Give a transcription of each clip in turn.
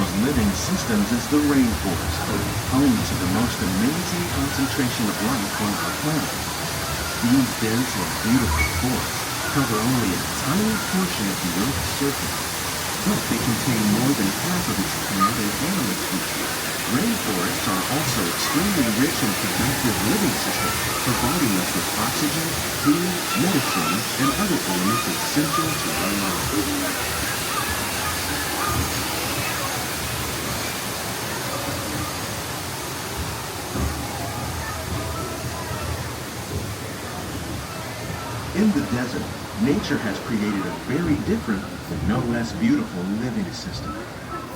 of living systems is the rainforest, home to the most amazing concentration of life on our planet. These dense and beautiful forests cover only a tiny portion of the Earth's surface, but they contain more than half of its plant and animal species. Rainforests are also extremely rich and productive living systems, providing us with oxygen, food, medicine, and other elements essential to our lives. In the desert, nature has created a very different, but no less beautiful living system.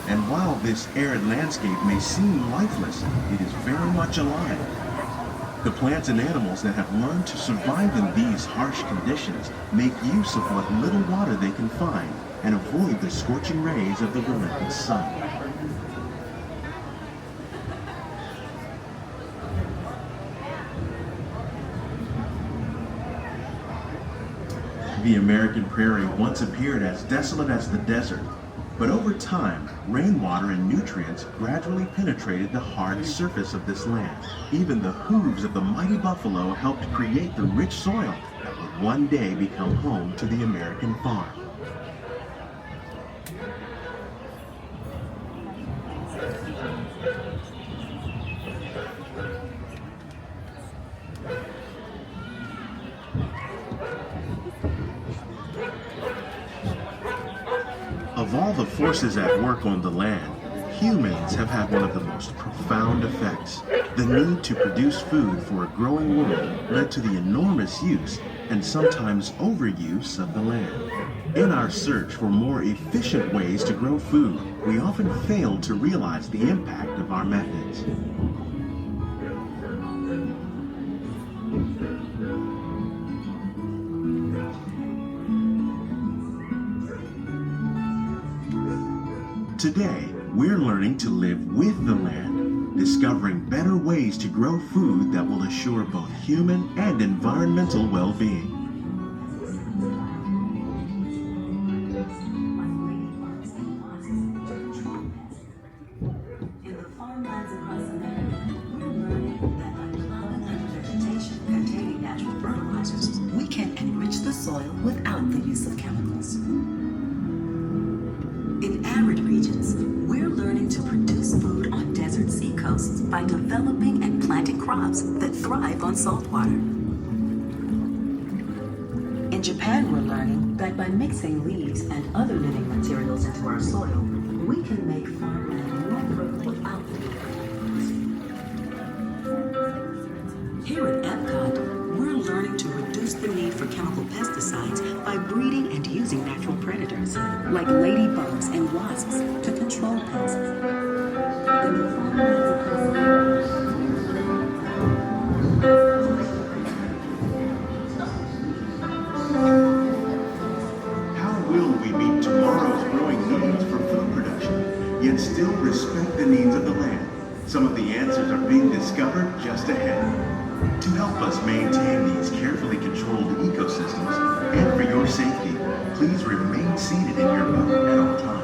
And while this arid landscape may seem lifeless, it is very much alive. The plants and animals that have learned to survive in these harsh conditions make use of what little water they can find and avoid the scorching rays of the relentless sun. The American prairie once appeared as desolate as the desert, but over time, rainwater and nutrients gradually penetrated the hard surface of this land. Even the hooves of the mighty buffalo helped create the rich soil that would one day become home to the American farm. Of all the forces at work on the land, humans have had one of the most profound effects. The need to produce food for a growing world led to the enormous use and sometimes overuse of the land. In our search for more efficient ways to grow food, we often fail to realize the impact of our methods. Today, we're learning to live with the land, discovering better ways to grow food that will assure both human and environmental well-being. In the farmlands across America, we're learning that by plowing under vegetation containing natural fertilizers, we can enrich the soil without the use of chemicals. In arid regions, we're learning to produce food on desert seacoasts by developing and planting crops that thrive on salt water. In Japan, we're learning that by mixing leaves and other living materials into our soil, we can make farmland more fertile without the chemicals. Here at Epcot, we're learning to reduce the need for chemical pesticides by breeding and using natural predators, like ladybugs and wasps, to control pests. In the farmlands across America, How will we meet tomorrow's growing needs for food production, yet still respect the needs of the land? Some of the answers are being discovered just ahead. To help us maintain these carefully controlled ecosystems, and for your safety, please remain seated in your boat at all times.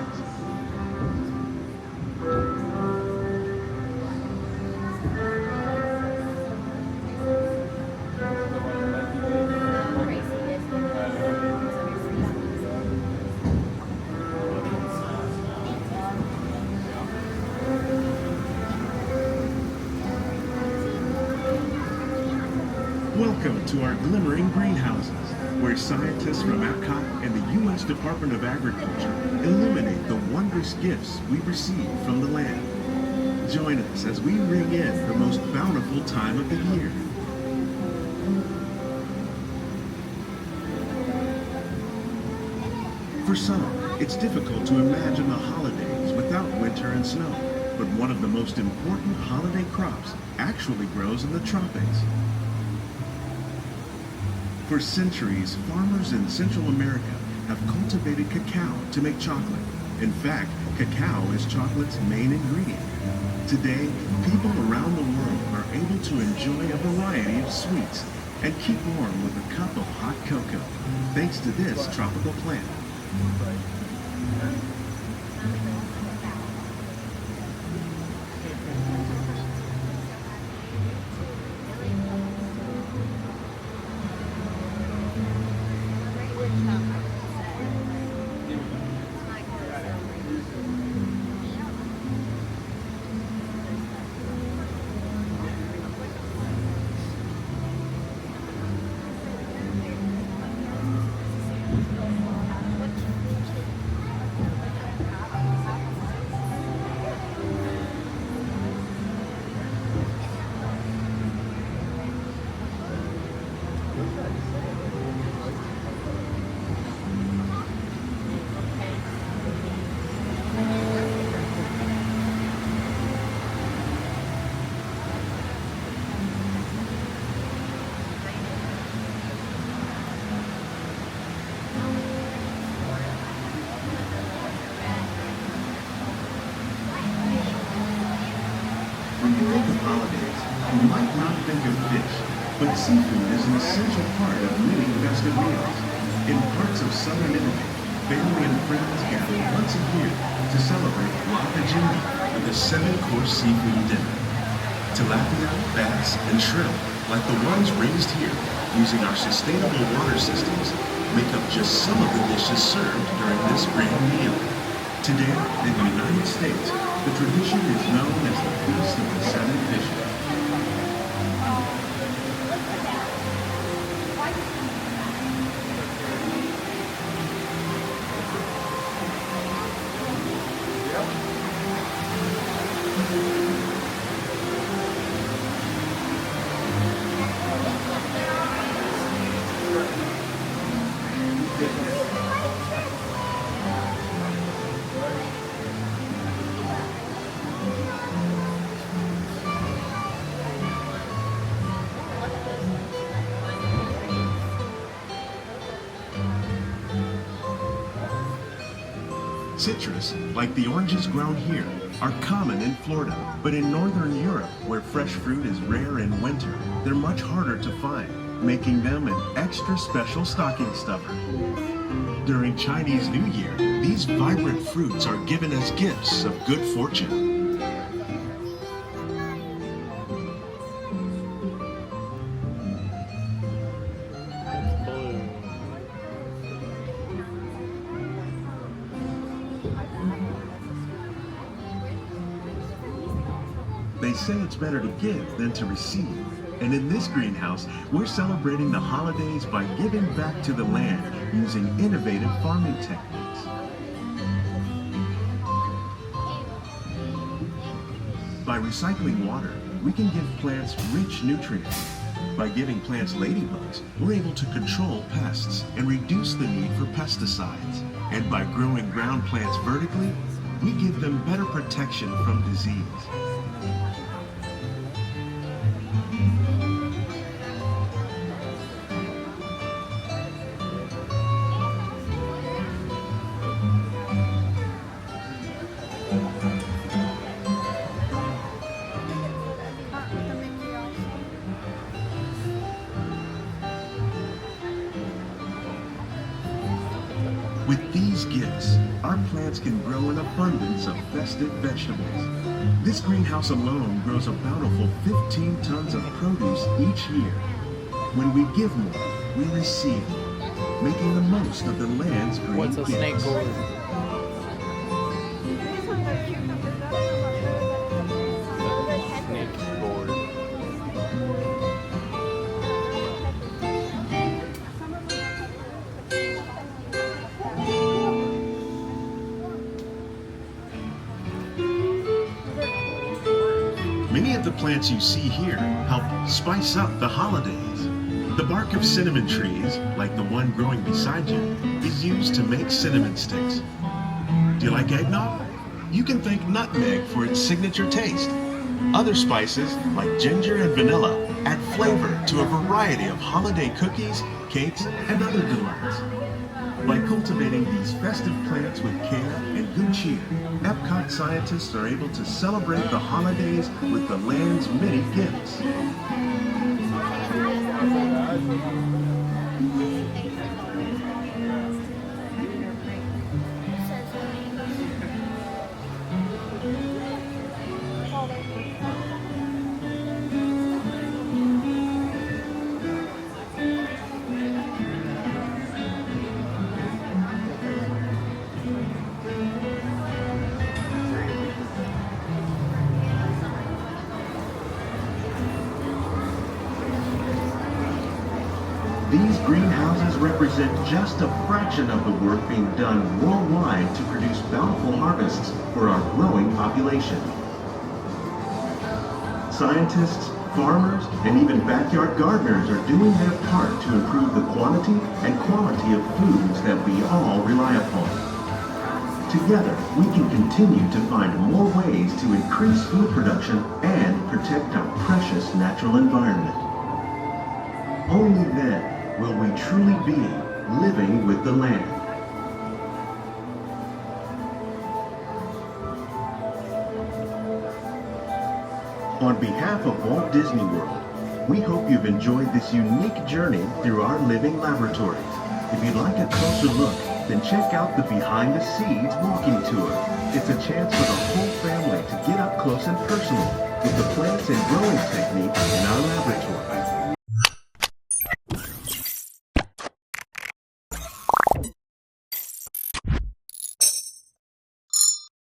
Welcome to our glimmering greenhouses, where scientists from Epcot and the U.S. Department of Agriculture illuminate the wondrous gifts we receive from the land. Join us as we ring in the most bountiful time of the year. For some, it's difficult to imagine the holidays without winter and snow, but one of the most important holiday crops actually grows in the tropics. For centuries, farmers in Central America have cultivated cacao to make chocolate. In fact, cacao is chocolate's main ingredient. Today, people around the world are able to enjoy a variety of sweets and keep warm with a cup of hot cocoa, thanks to this tropical plant. You might not think of fish, but seafood is an essential part of many festive meals. In parts of southern Italy, family and friends gather once a year to celebrate La Pagina with a 7-course seafood dinner. Tilapia, bass, and shrimp, like the ones raised here using our sustainable water systems, make up just some of the dishes served during this grand meal. Today, in the United States, the tradition is known as the Feast of the Seven Fishes. Citrus, like the oranges grown here, are common in Florida, but in northern Europe, where fresh fruit is rare in winter, they're much harder to find, making them an extra special stocking stuffer. During Chinese New Year, these vibrant fruits are given as gifts of good fortune. They say it's better to give than to receive. And in this greenhouse, we're celebrating the holidays by giving back to the land using innovative farming techniques. By recycling water, we can give plants rich nutrients. By giving plants ladybugs, we're able to control pests and reduce the need for pesticides. And by growing ground plants vertically, we give them better protection from disease. With these gifts, our plants can grow an abundance of festive vegetables. This greenhouse alone grows a bountiful 15 tons of produce each year. When we give more, we receive more, making the most of the land's green What's a gifts. snake gourd? Snake gourd. Many of the plants you see here help spice up the holidays. The bark of cinnamon trees, like the one growing beside you, is used to make cinnamon sticks. Do you like eggnog? You can thank nutmeg for its signature taste. Other spices, like ginger and vanilla, add flavor to a variety of holiday cookies, cakes, and other delights. By cultivating these festive plants with care and good cheer, Epcot scientists are able to celebrate the holidays with the land's many gifts. These greenhouses represent just a fraction of the work being done worldwide to produce bountiful harvests for our growing population. Scientists, farmers, and even backyard gardeners are doing their part to improve the quantity and quality of foods that we all rely upon. Together, we can continue to find more ways to increase food production and protect our precious natural environment. Only then will we truly be living with the land. On behalf of Walt Disney World, we hope you've enjoyed this unique journey through our living laboratories. If you'd like a closer look, then check out the Behind the Seeds walking tour. It's a chance for the whole family to get up close and personal with the plants and growing techniques in our laboratory.